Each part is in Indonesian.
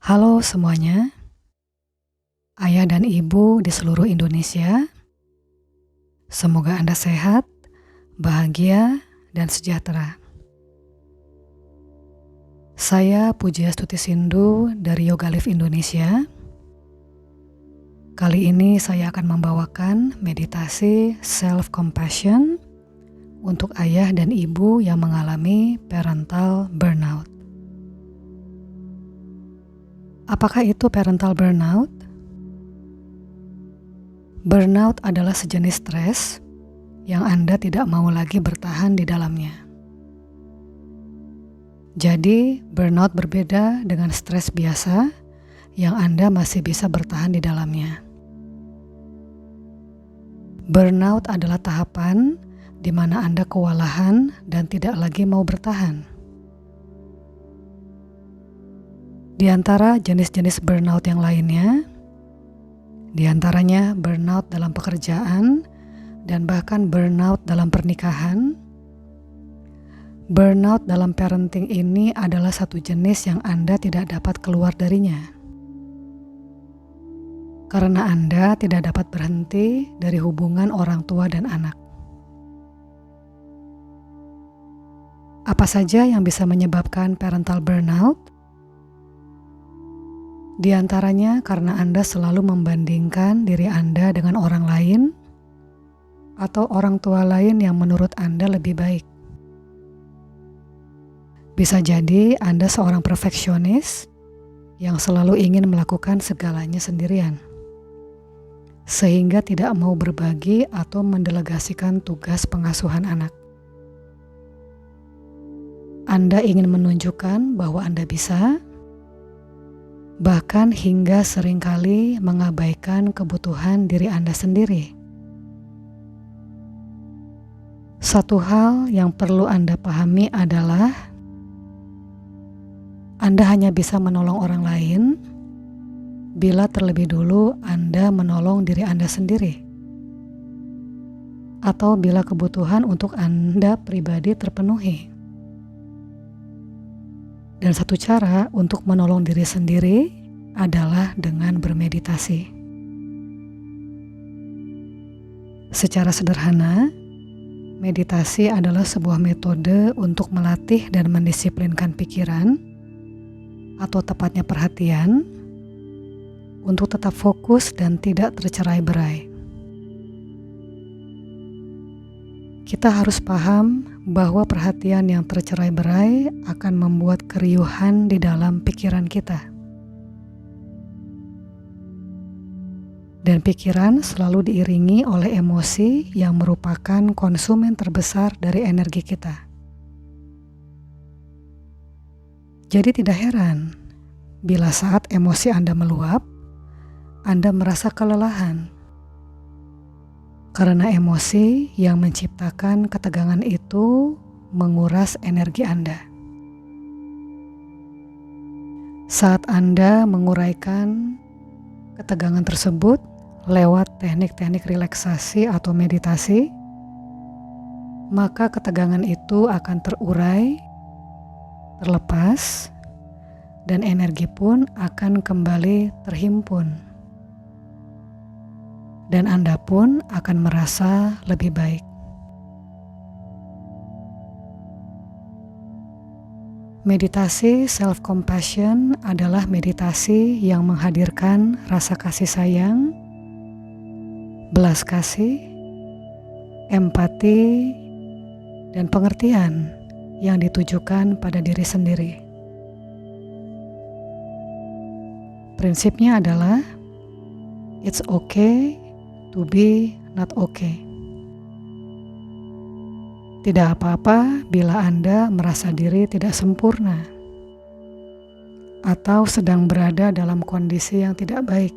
Halo semuanya, ayah dan ibu di seluruh Indonesia. Semoga Anda sehat, bahagia, dan sejahtera. Saya Pujiastuti Sindu dari Yoga Life Indonesia. Kali ini saya akan membawakan meditasi self-compassion untuk ayah dan ibu yang mengalami parental burnout. Apakah itu parental burnout? Burnout adalah sejenis stres yang Anda tidak mau lagi bertahan di dalamnya. Jadi, burnout berbeda dengan stres biasa yang Anda masih bisa bertahan di dalamnya. Burnout adalah tahapan di mana Anda kewalahan dan tidak lagi mau bertahan. Di antara jenis-jenis burnout yang lainnya, di antaranya burnout dalam pekerjaan dan bahkan burnout dalam pernikahan. Burnout dalam parenting ini adalah satu jenis yang Anda tidak dapat keluar darinya. Karena Anda tidak dapat berhenti dari hubungan orang tua dan anak. Apa saja yang bisa menyebabkan parental burnout? Di antaranya karena Anda selalu membandingkan diri Anda dengan orang lain atau orang tua lain yang menurut Anda lebih baik. Bisa jadi Anda seorang perfeksionis yang selalu ingin melakukan segalanya sendirian, sehingga tidak mau berbagi atau mendelegasikan tugas pengasuhan anak. Anda ingin menunjukkan bahwa Anda bisa, bahkan hingga seringkali mengabaikan kebutuhan diri Anda sendiri. Satu hal yang perlu Anda pahami adalah Anda hanya bisa menolong orang lain bila terlebih dulu Anda menolong diri Anda sendiri, atau bila kebutuhan untuk Anda pribadi terpenuhi. Dan satu cara untuk menolong diri sendiri adalah dengan bermeditasi. Secara sederhana, meditasi adalah sebuah metode untuk melatih dan mendisiplinkan pikiran, atau tepatnya perhatian, untuk tetap fokus dan tidak tercerai-berai. Kita harus paham bahwa perhatian yang tercerai-berai akan membuat keriuhan di dalam pikiran kita. Dan pikiran selalu diiringi oleh emosi yang merupakan konsumen terbesar dari energi kita. Jadi tidak heran bila saat emosi Anda meluap, Anda merasa kelelahan. Karena emosi yang menciptakan ketegangan itu menguras energi Anda. Saat Anda menguraikan ketegangan tersebut lewat teknik-teknik relaksasi atau meditasi, maka ketegangan itu akan terurai, terlepas, dan energi pun akan kembali terhimpun. Dan Anda pun akan merasa lebih baik. Meditasi self-compassion adalah meditasi yang menghadirkan rasa kasih sayang, belas kasih, empati, dan pengertian yang ditujukan pada diri sendiri. Prinsipnya adalah it's okay to be not okay. Tidak apa-apa bila Anda merasa diri tidak sempurna atau sedang berada dalam kondisi yang tidak baik.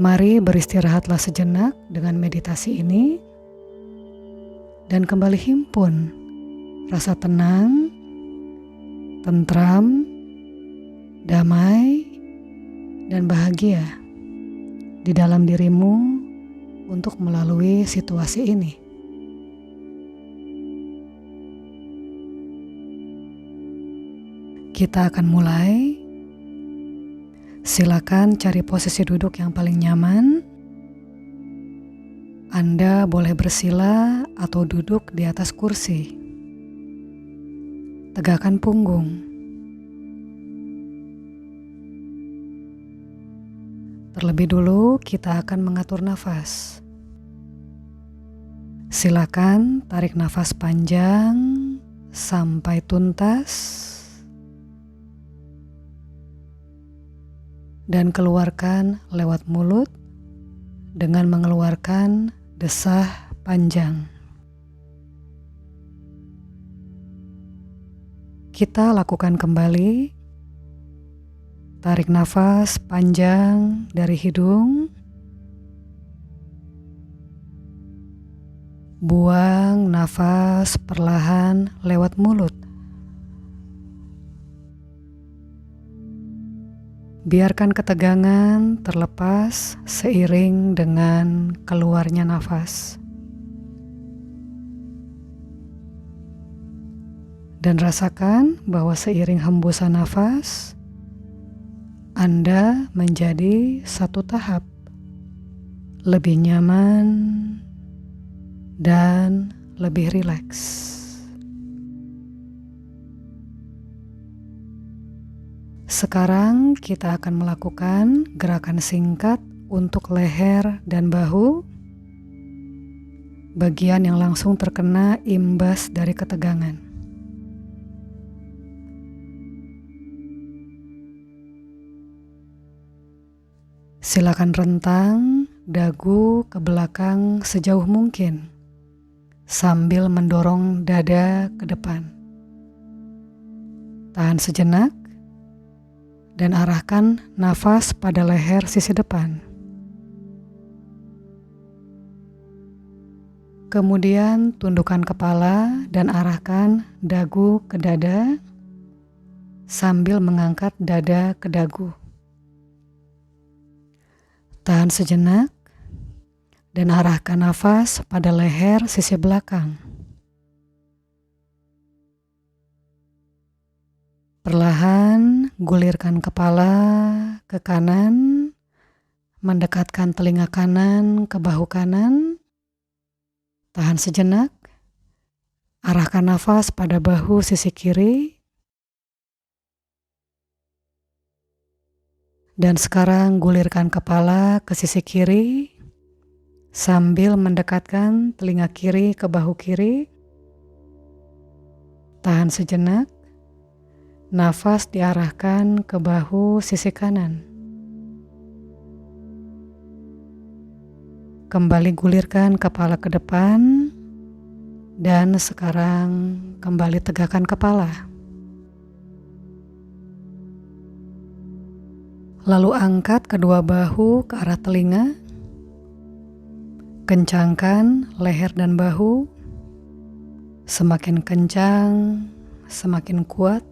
Mari beristirahatlah sejenak dengan meditasi ini dan kembali himpun rasa tenang, tentram, damai, dan bahagia di dalam dirimu untuk melalui situasi ini. Kita akan mulai. Silakan cari posisi duduk yang paling nyaman. Anda boleh bersila atau duduk di atas kursi. Tegakkan punggung. Terlebih dulu kita akan mengatur nafas. Silakan tarik nafas panjang sampai tuntas dan keluarkan lewat mulut dengan mengeluarkan desah panjang. Kita lakukan kembali. Tarik nafas panjang dari hidung. Buang nafas perlahan lewat mulut. Biarkan ketegangan terlepas seiring dengan keluarnya nafas. Dan rasakan bahwa seiring hembusan nafas, Anda menjadi satu tahap lebih nyaman dan lebih rileks. Sekarang kita akan melakukan gerakan singkat untuk leher dan bahu, bagian yang langsung terkena imbas dari ketegangan. Silakan rentang dagu ke belakang sejauh mungkin, sambil mendorong dada ke depan. Tahan sejenak dan arahkan nafas pada leher sisi depan. Kemudian tundukkan kepala dan arahkan dagu ke dada sambil mengangkat dada ke dagu. Tahan sejenak dan arahkan nafas pada leher sisi belakang. Perlahan gulirkan kepala ke kanan, mendekatkan telinga kanan ke bahu kanan. Tahan sejenak, arahkan nafas pada bahu sisi kiri. Dan sekarang gulirkan kepala ke sisi kiri, sambil mendekatkan telinga kiri ke bahu kiri. Tahan sejenak. Nafas diarahkan ke bahu sisi kanan. Kembali gulirkan kepala ke depan dan sekarang kembali tegakkan kepala. Lalu angkat kedua bahu ke arah telinga. Kencangkan leher dan bahu. Semakin kencang, semakin kuat.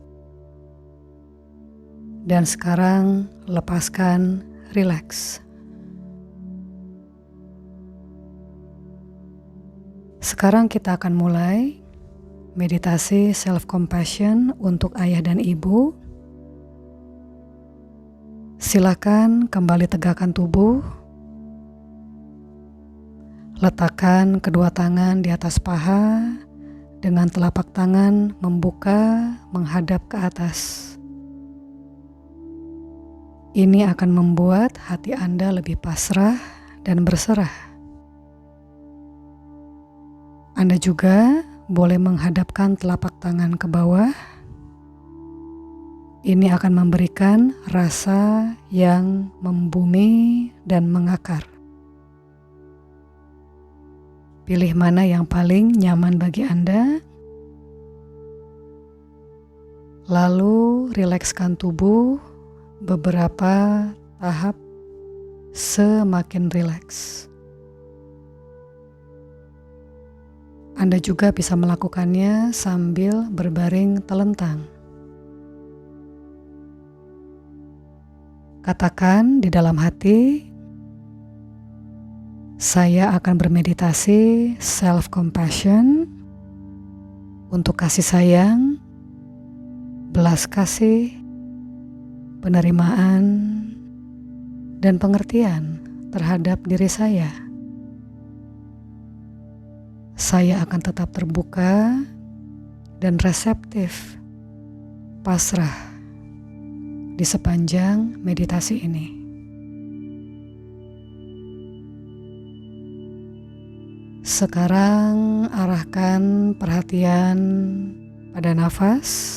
Dan sekarang lepaskan, rileks. Sekarang kita akan mulai meditasi self-compassion untuk ayah dan ibu. Silakan kembali tegakkan tubuh. Letakkan kedua tangan di atas paha dengan telapak tangan membuka menghadap ke atas. Ini akan membuat hati Anda lebih pasrah dan berserah. Anda juga boleh menghadapkan telapak tangan ke bawah. Ini akan memberikan rasa yang membumi dan mengakar. Pilih mana yang paling nyaman bagi Anda. Lalu rilekskan tubuh beberapa tahap semakin rileks. Anda juga bisa melakukannya sambil berbaring telentang. Katakan di dalam hati, saya akan bermeditasi self-compassion untuk kasih sayang, belas belas kasih, penerimaan, dan pengertian terhadap diri saya. Saya akan tetap terbuka dan reseptif, pasrah di sepanjang meditasi ini. Sekarang arahkan perhatian pada nafas.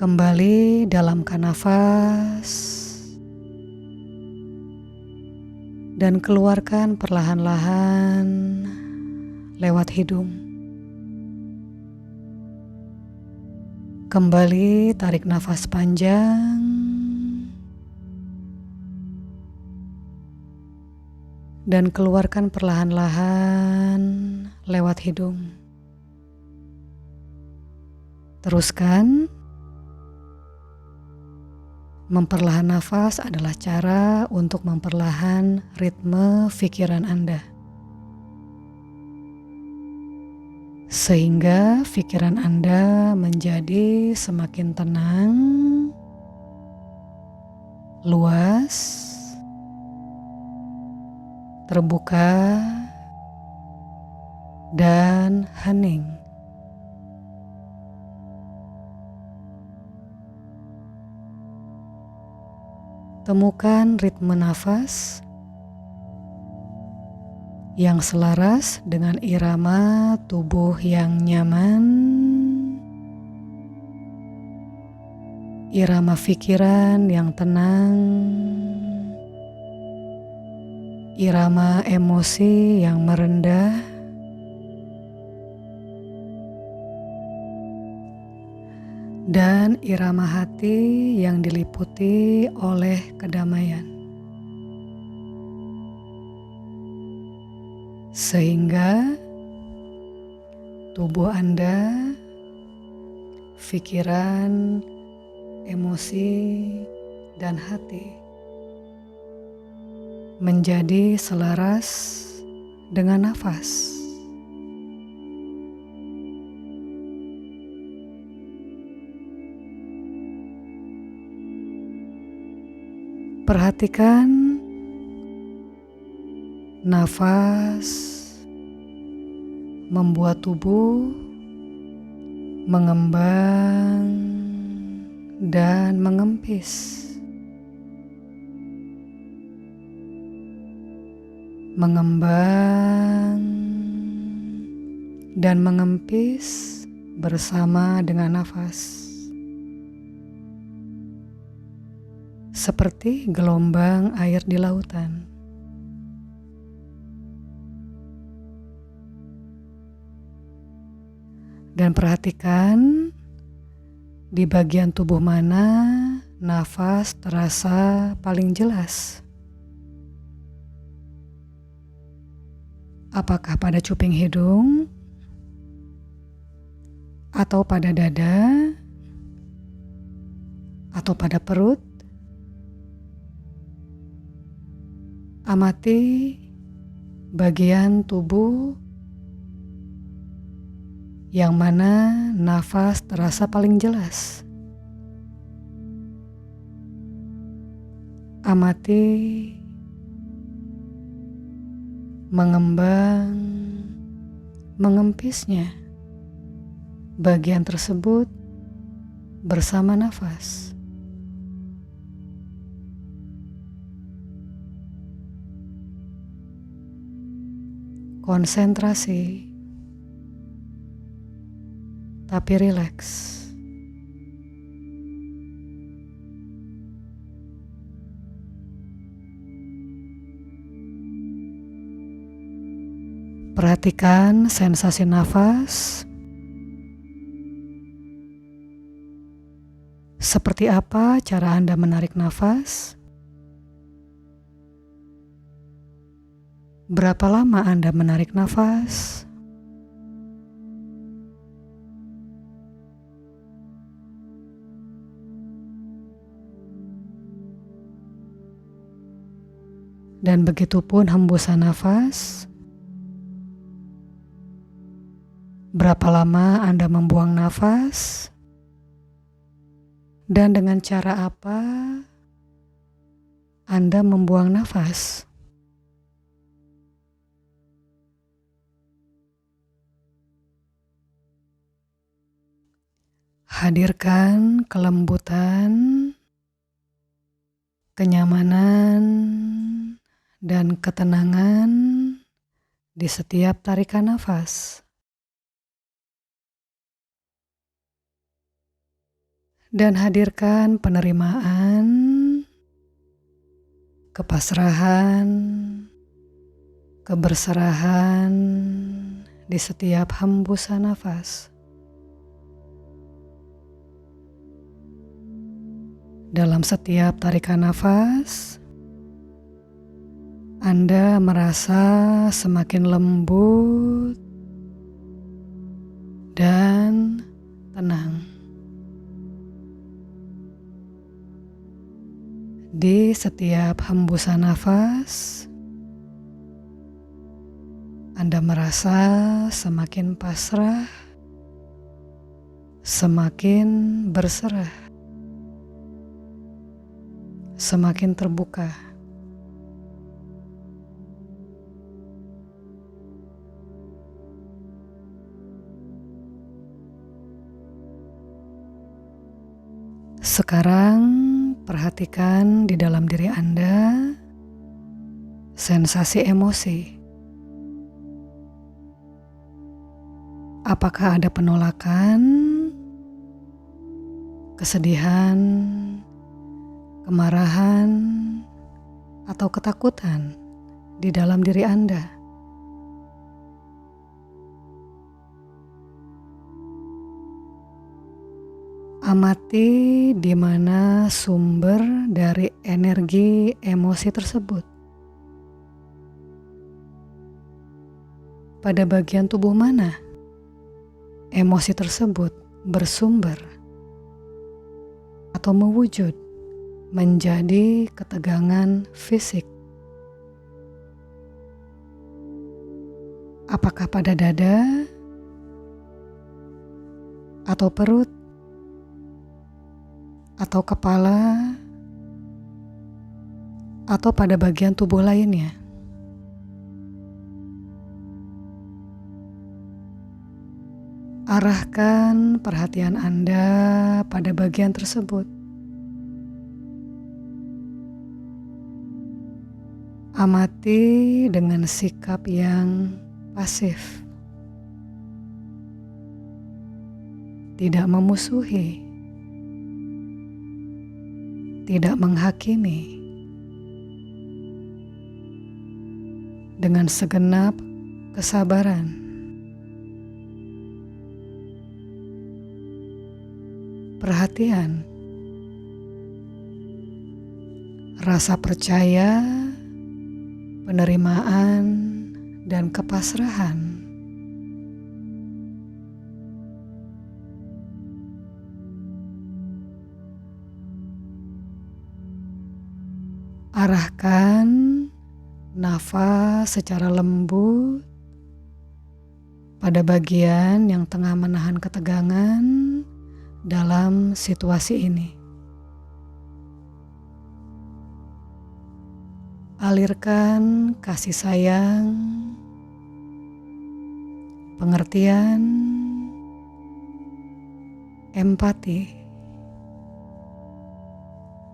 Kembali dalamkan nafas dan keluarkan perlahan-lahan lewat hidung. Kembali tarik nafas panjang dan keluarkan perlahan-lahan lewat hidung. Teruskan. Memperlahan nafas adalah cara untuk memperlahan ritme pikiran Anda, sehingga pikiran Anda menjadi semakin tenang, luas, terbuka, dan hening. Temukan ritme nafas yang selaras dengan irama tubuh yang nyaman, irama pikiran yang tenang, irama emosi yang merendah, dan irama hati yang diliputi oleh kedamaian. Sehingga tubuh Anda, pikiran, emosi, dan hati menjadi selaras dengan nafas. Perhatikan nafas membuat tubuh mengembang dan mengempis. Mengembang dan mengempis bersama dengan nafas. Seperti gelombang air di lautan. Dan perhatikan di bagian tubuh mana nafas terasa paling jelas. Apakah pada cuping hidung, atau pada dada, atau pada perut? Amati bagian tubuh yang mana nafas terasa paling jelas. Amati mengembang, mengempisnya bagian tersebut bersama nafas. Konsentrasi, tapi rileks. Perhatikan sensasi nafas. Seperti apa cara Anda menarik nafas? Berapa lama Anda menarik nafas? Dan begitupun hembusan nafas. Berapa lama Anda membuang nafas? Dan dengan cara apa Anda membuang nafas? Hadirkan kelembutan, kenyamanan, dan ketenangan di setiap tarikan nafas. Dan hadirkan penerimaan, kepasrahan, keberserahan di setiap hembusan nafas. Dalam setiap tarikan nafas, Anda merasa semakin lembut dan tenang. Di setiap hembusan nafas, Anda merasa semakin pasrah, semakin berserah, semakin terbuka. Sekarang perhatikan di dalam diri Anda sensasi emosi. Apakah ada penolakan, kesedihan, kemarahan, atau ketakutan di dalam diri Anda? Amati di mana sumber dari energi emosi tersebut. Pada bagian tubuh mana emosi tersebut bersumber atau mewujud menjadi ketegangan fisik? Apakah pada dada atau perut atau kepala atau pada bagian tubuh lainnya? Arahkan perhatian Anda pada bagian tersebut. Amati dengan sikap yang pasif, tidak memusuhi, tidak menghakimi, dengan segenap kesabaran. Perhatian, rasa percaya, penerimaan, dan kepasrahan. Arahkan nafas secara lembut pada bagian yang tengah menahan ketegangan dalam situasi ini. Alirkan kasih sayang, pengertian, empati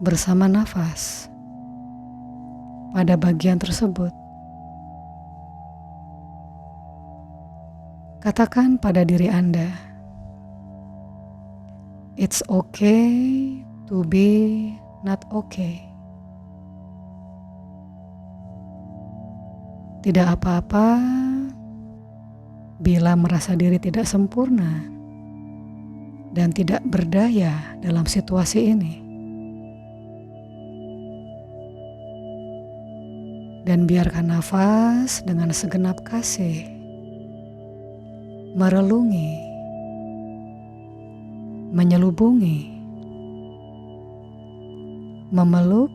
bersama nafas pada bagian tersebut. Katakan pada diri Anda, it's okay to be not okay. Tidak apa-apa bila merasa diri tidak sempurna dan tidak berdaya dalam situasi ini. Dan biarkan nafas dengan segenap kasih merelungi, menyelubungi, memeluk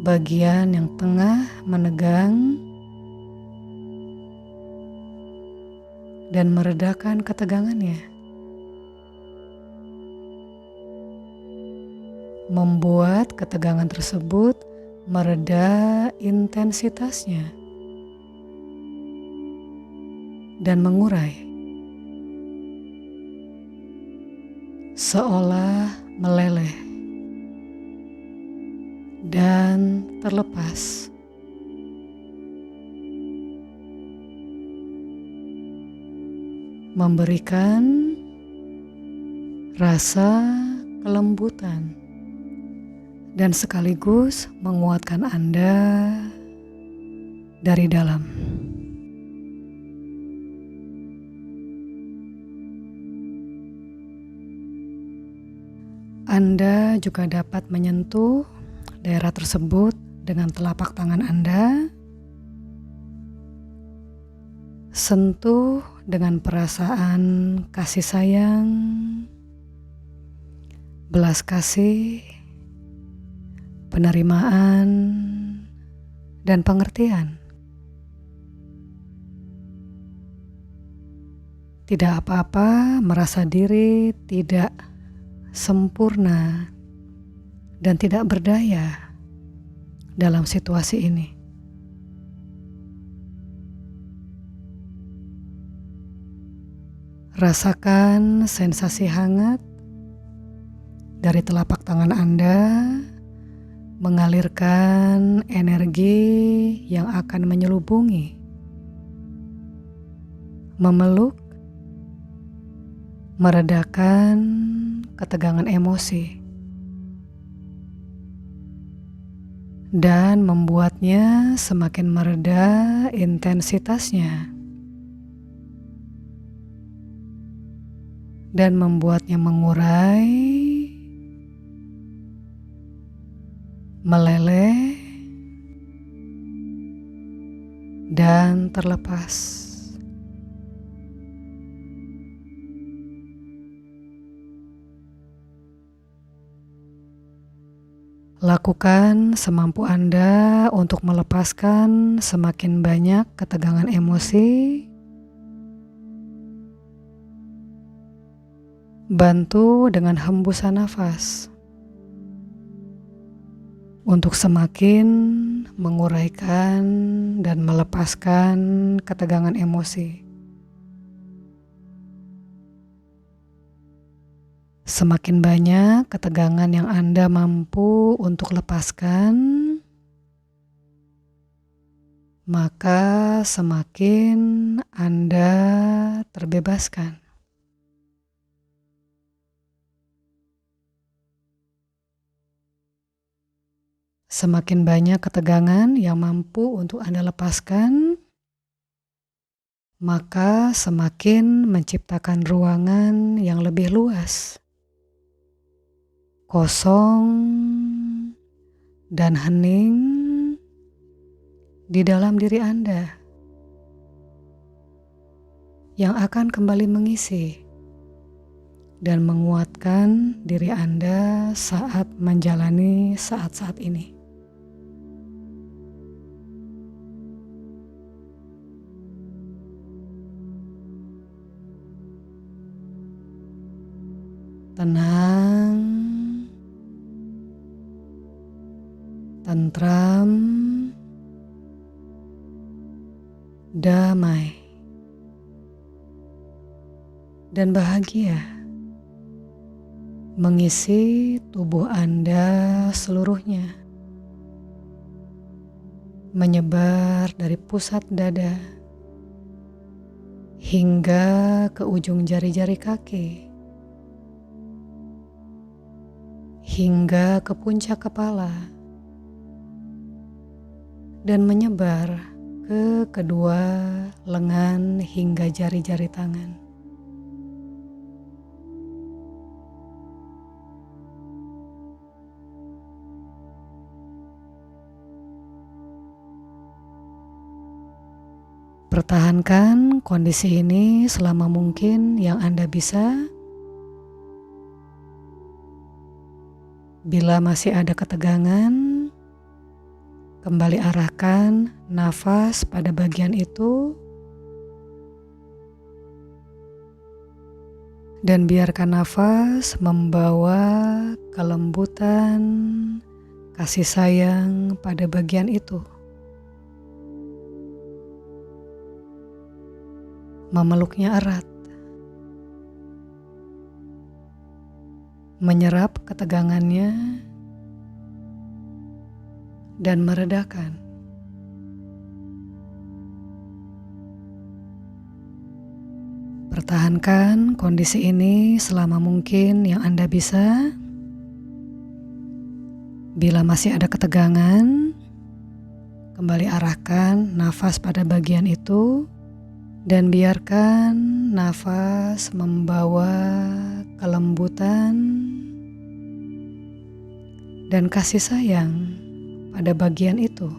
bagian yang tengah menegang dan meredakan ketegangannya, membuat ketegangan tersebut mereda intensitasnya dan mengurai, seolah meleleh dan terlepas. Memberikan rasa kelembutan dan sekaligus menguatkan Anda dari dalam. Anda juga dapat menyentuh daerah tersebut dengan telapak tangan Anda. Sentuh dengan perasaan kasih sayang, belas kasih, penerimaan, dan pengertian. Tidak apa-apa merasa diri tidak sempurna dan tidak berdaya dalam situasi ini. Rasakan sensasi hangat dari telapak tangan Anda mengalirkan energi yang akan menyelubungi, memeluk, meredakan ketegangan emosi, dan membuatnya semakin mereda intensitasnya, dan membuatnya mengurai, meleleh, dan terlepas. Lakukan semampu Anda untuk melepaskan semakin banyak ketegangan emosi. Bantu dengan hembusan nafas untuk semakin menguraikan dan melepaskan ketegangan emosi. Semakin banyak ketegangan yang Anda mampu untuk lepaskan, maka semakin Anda terbebaskan. Semakin banyak ketegangan yang mampu untuk Anda lepaskan, maka semakin menciptakan ruangan yang lebih luas, kosong, dan hening di dalam diri Anda yang akan kembali mengisi dan menguatkan diri Anda saat menjalani saat-saat ini. Tenang, tentram, damai, dan bahagia mengisi tubuh Anda seluruhnya, menyebar dari pusat dada hingga ke ujung jari-jari kaki, hingga ke puncak kepala, dan menyebar ke kedua lengan hingga jari-jari tangan. Pertahankan kondisi ini selama mungkin yang Anda bisa. Bila masih ada ketegangan, kembali arahkan nafas pada bagian itu Dan biarkan nafas membawa kelembutan, kasih sayang pada bagian itu. Memeluknya erat. Menyerap ketegangannya dan meredakan. Pertahankan kondisi ini selama mungkin yang Anda bisa. Bila masih ada ketegangan, kembali arahkan nafas pada bagian itu dan biarkan nafas membawa kelembutan dan kasih sayang pada bagian itu.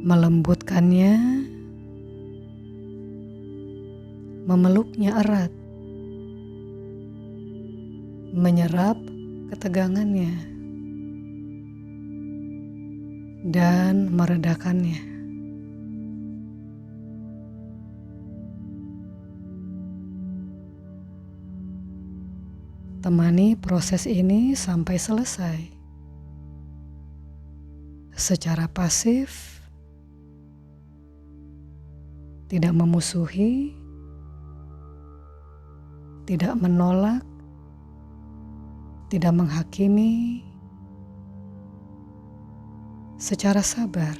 Melembutkannya, memeluknya erat, menyerap ketegangannya, dan meredakannya. Temani proses ini sampai selesai. Secara pasif, tidak memusuhi, tidak menolak, tidak menghakimi, secara sabar,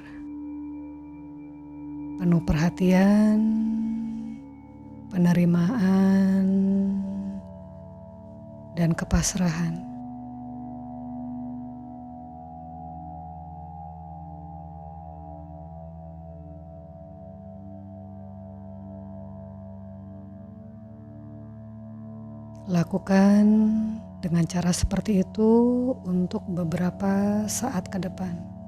penuh perhatian, penerimaan, dan kepasrahan. Lakukan dengan cara seperti itu untuk beberapa saat ke depan.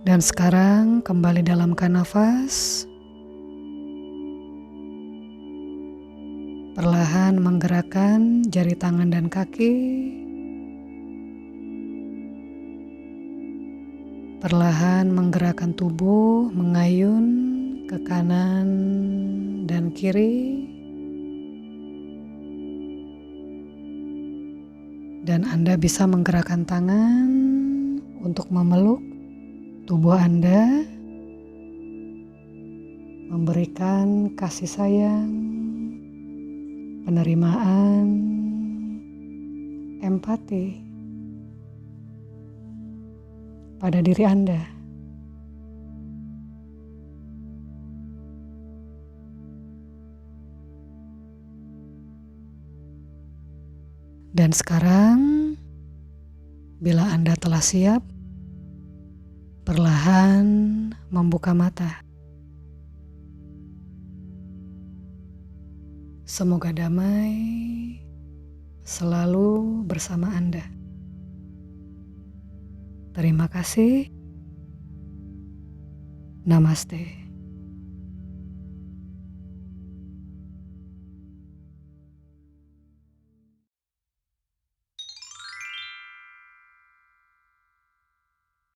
Dan sekarang kembali dalamkan nafas. Perlahan menggerakkan jari tangan dan kaki. Perlahan menggerakkan tubuh, mengayun ke kanan dan kiri. Dan Anda bisa menggerakkan tangan untuk memeluk tubuh Anda, memberikan kasih sayang, penerimaan, empati pada diri Anda. Dan sekarang, bila Anda telah siap, perlahan membuka mata. Semoga damai selalu bersama Anda. Terima kasih. Namaste.